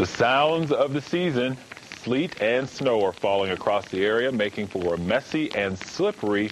The sounds of the season. Sleet and snow are falling across the area, making for a messy and slippery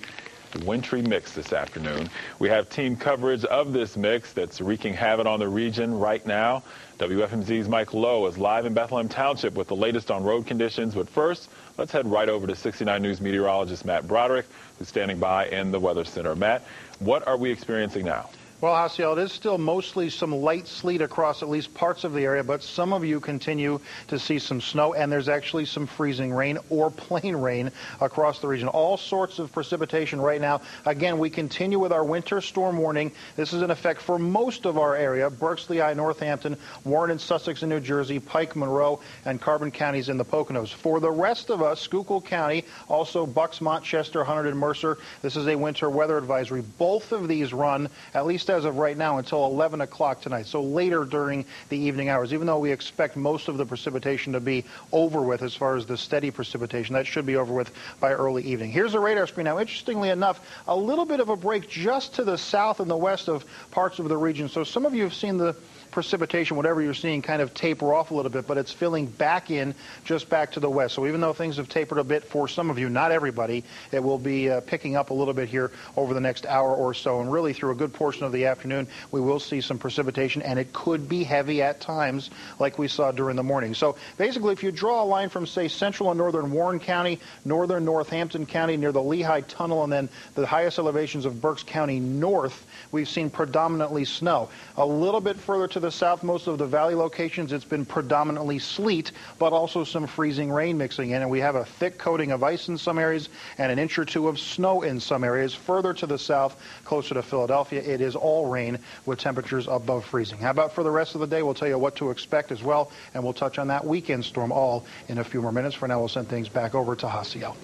wintry mix this afternoon. We have team coverage of this mix that's wreaking havoc on the region right now. WFMZ's Mike Lowe is live in Bethlehem Township with the latest on road conditions. But first, let's head right over to 69 News meteorologist Matt Broderick, who's standing by in the Weather Center. Matt, what are we experiencing now? Well, Jaciel, it is still mostly some light sleet across at least parts of the area, but some of you continue to see some snow, and there's actually some freezing rain or plain rain across the region. All sorts of precipitation right now. Again, we continue with our winter storm warning. This is in effect for most of our area: Berks, Lehigh, Northampton, Warren and Sussex in New Jersey, Pike, Monroe, and Carbon counties in the Poconos. For the rest of us, Schuylkill County, also Bucks, Montchester, Hunterdon, and Mercer, this is a winter weather advisory. Both of these run, at least as of right now, until 11 o'clock tonight, so later during the evening hours. Even though we expect most of the precipitation to be over with as far as the steady precipitation, that should be over with by early evening. Here's the radar screen now. Interestingly enough, a little bit of a break just to the south and the west of parts of the region. So some of you have seen the precipitation, whatever you're seeing, kind of taper off a little bit, but it's filling back in just back to the west. So even though things have tapered a bit for some of you, not everybody, it will be picking up a little bit here over the next hour or so. And really through a good portion of the afternoon, we will see some precipitation, and it could be heavy at times like we saw during the morning. So basically, if you draw a line from, say, central and northern Warren County, northern Northampton County near the Lehigh Tunnel, and then the highest elevations of Berks County north, we've seen predominantly snow. A little bit further to the south, most of the valley locations, it's been predominantly sleet, but also some freezing rain mixing in, and we have a thick coating of ice in some areas and an inch or two of snow in some areas. Further to the south, closer to Philadelphia, it is all rain with temperatures above freezing. How about for the rest of the day? We'll tell you what to expect as well, and we'll touch on that weekend storm all in a few more minutes. For now, we'll send things back over to Jaciel.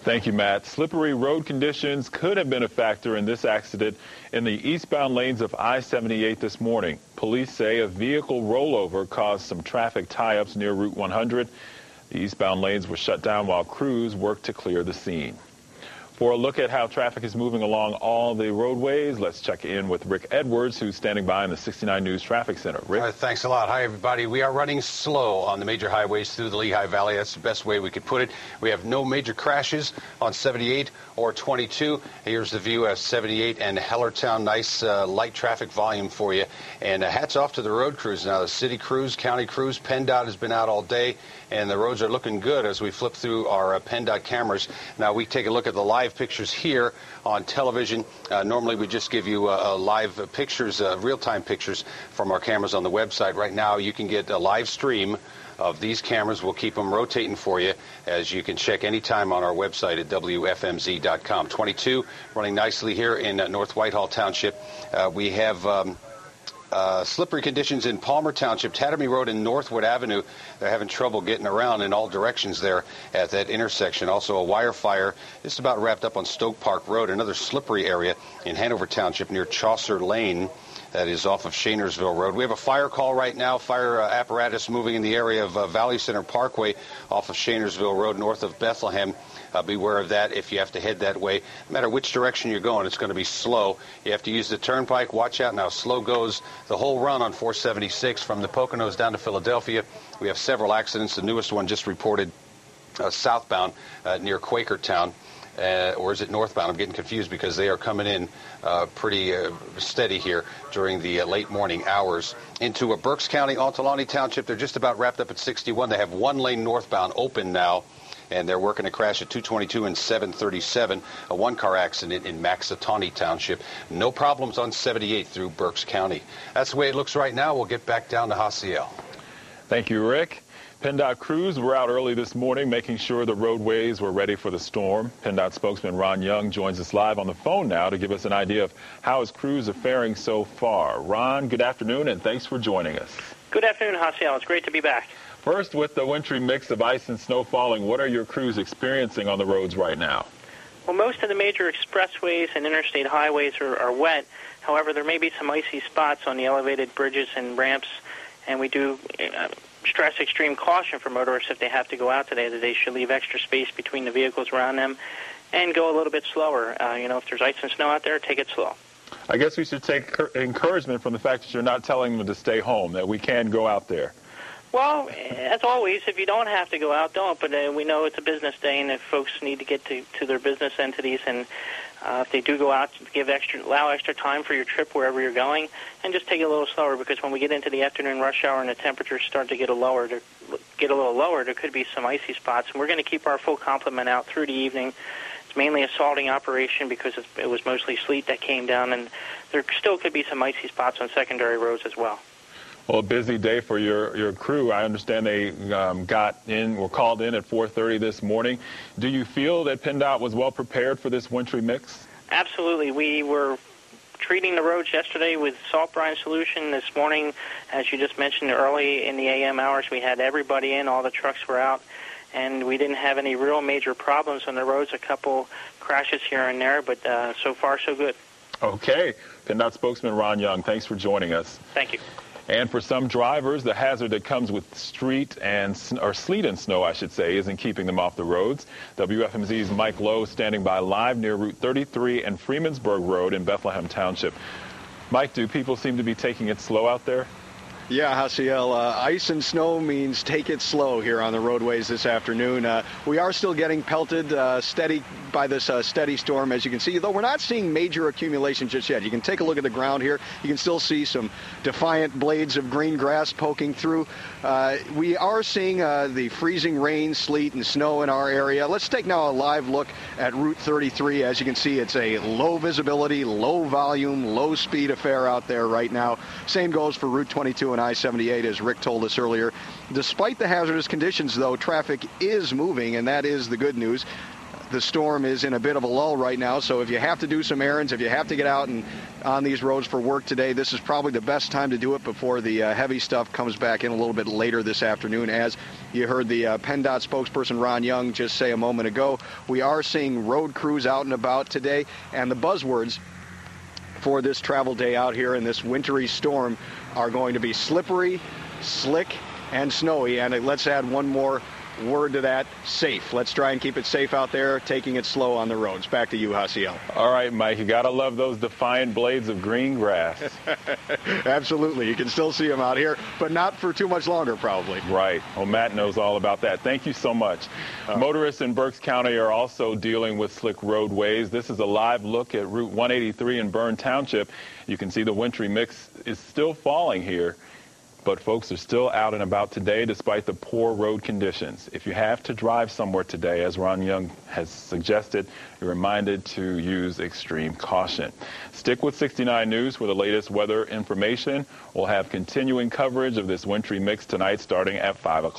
Thank you, Matt. Slippery road conditions could have been a factor in this accident in the eastbound lanes of I-78 this morning. Police say a vehicle rollover caused some traffic tie-ups near Route 100. The eastbound lanes were shut down while crews worked to clear the scene. For a look at how traffic is moving along all the roadways, let's check in with Rick Edwards, who's standing by in the 69 News Traffic Center. Rick? All right, thanks a lot. Hi, everybody. We are running slow on the major highways through the Lehigh Valley. That's the best way we could put it. We have no major crashes on 78 or 22. Here's the view of 78 and Hellertown. Nice light traffic volume for you. And hats off to the road crews. Now, the city crews, county crews, PennDOT has been out all day, and the roads are looking good as we flip through our PennDOT cameras. Now, we take a look at the live pictures here on television. Normally we just give you live pictures, real-time pictures from our cameras on the website. Right now you can get a live stream of these cameras. We'll keep them rotating for you, as you can check anytime on our website at WFMZ.com. 22 running nicely here in North Whitehall Township. We have slippery conditions in Palmer Township, Tattermy Road and Northwood Avenue. They're having trouble getting around in all directions there at that intersection. Also a wire fire just about wrapped up on Stoke Park Road, another slippery area in Hanover Township near Chaucer Lane. That is off of Shanersville Road. We have a fire call right now. Fire apparatus moving in the area of Valley Center Parkway off of Shanersville Road north of Bethlehem. Beware of that if you have to head that way. No matter which direction you're going, it's going to be slow. You have to use the turnpike. Watch out now. Slow goes the whole run on 476 from the Poconos down to Philadelphia. We have several accidents. The newest one just reported southbound near Quakertown. Or is it northbound? I'm getting confused because they are coming in pretty steady here during the late morning hours. Into Berks County, Ontalani Township, they're just about wrapped up at 61. They have one lane northbound open now, and they're working to crash at 222 and 737, a one-car accident in Maxatawny Township. No problems on 78 through Berks County. That's the way it looks right now. We'll get back down to Jaciel. Thank you, Rick. PennDOT crews were out early this morning making sure the roadways were ready for the storm. PennDOT spokesman Ron Young joins us live on the phone now to give us an idea of how his crews are faring so far. Ron, good afternoon, and thanks for joining us. Good afternoon, Jaciel. It's great to be back. First, with the wintry mix of ice and snow falling, what are your crews experiencing on the roads right now? Well, most of the major expressways and interstate highways are wet. However, there may be some icy spots on the elevated bridges and ramps, and we do stress extreme caution for motorists if they have to go out today, that they should leave extra space between the vehicles around them and go a little bit slower. If there's ice and snow out there, take it slow. I guess we should take encouragement from the fact that you're not telling them to stay home, that we can go out there. Well, as always, if you don't have to go out, don't. But we know it's a business day, and if folks need to get to their business entities, and if they do go out, allow extra time for your trip wherever you're going, and just take it a little slower, because when we get into the afternoon rush hour and the temperatures start to get a little lower, there could be some icy spots, and we're going to keep our full complement out through the evening. It's mainly a salting operation because it was mostly sleet that came down, and there still could be some icy spots on secondary roads as well. Well, a busy day for your crew. I understand they were called in at 4:30 this morning. Do you feel that PennDOT was well prepared for this wintry mix? Absolutely. We were treating the roads yesterday with salt brine solution. This morning, as you just mentioned, early in the AM hours, we had everybody in. All the trucks were out, and we didn't have any real major problems on the roads. A couple crashes here and there, but so far so good. Okay. PennDOT spokesman Ron Young, thanks for joining us. Thank you. And for some drivers, the hazard that comes with sleet and snow, I should say, isn't keeping them off the roads. WFMZ's Mike Lowe standing by live near Route 33 and Freemansburg Road in Bethlehem Township. Mike, do people seem to be taking it slow out there? Yeah, Jaciel, ice and snow means take it slow here on the roadways this afternoon. We are still getting pelted steady by this steady storm, as you can see, though we're not seeing major accumulation just yet. You can take a look at the ground here. You can still see some defiant blades of green grass poking through. We are seeing the freezing rain, sleet, and snow in our area. Let's take now a live look at Route 33. As you can see, it's a low visibility, low volume, low speed affair out there right now. Same goes for Route 22 and I-78, as Rick told us earlier. Despite the hazardous conditions, though, traffic is moving, and that is the good news. The storm is in a bit of a lull right now, so if you have to do some errands, if you have to get out and on these roads for work today, this is probably the best time to do it before the heavy stuff comes back in a little bit later this afternoon. As you heard the PennDOT spokesperson Ron Young just say a moment ago, we are seeing road crews out and about today, and the buzzwords for this travel day out here in this wintry storm are going to be slippery, slick, and snowy. And let's add one more word to that, safe. Let's try and keep it safe out there, taking it slow on the roads. Back to you, Jaciel. All right, Mike, you got to love those defiant blades of green grass. Absolutely. You can still see them out here, but not for too much longer, probably. Right. Well, Matt knows all about that. Thank you so much. Motorists in Berks County are also dealing with slick roadways. This is a live look at Route 183 in Bern Township. You can see the wintry mix is still falling here, but folks are still out and about today despite the poor road conditions. If you have to drive somewhere today, as Ron Young has suggested, you're reminded to use extreme caution. Stick with 69 News for the latest weather information. We'll have continuing coverage of this wintry mix tonight starting at 5 o'clock.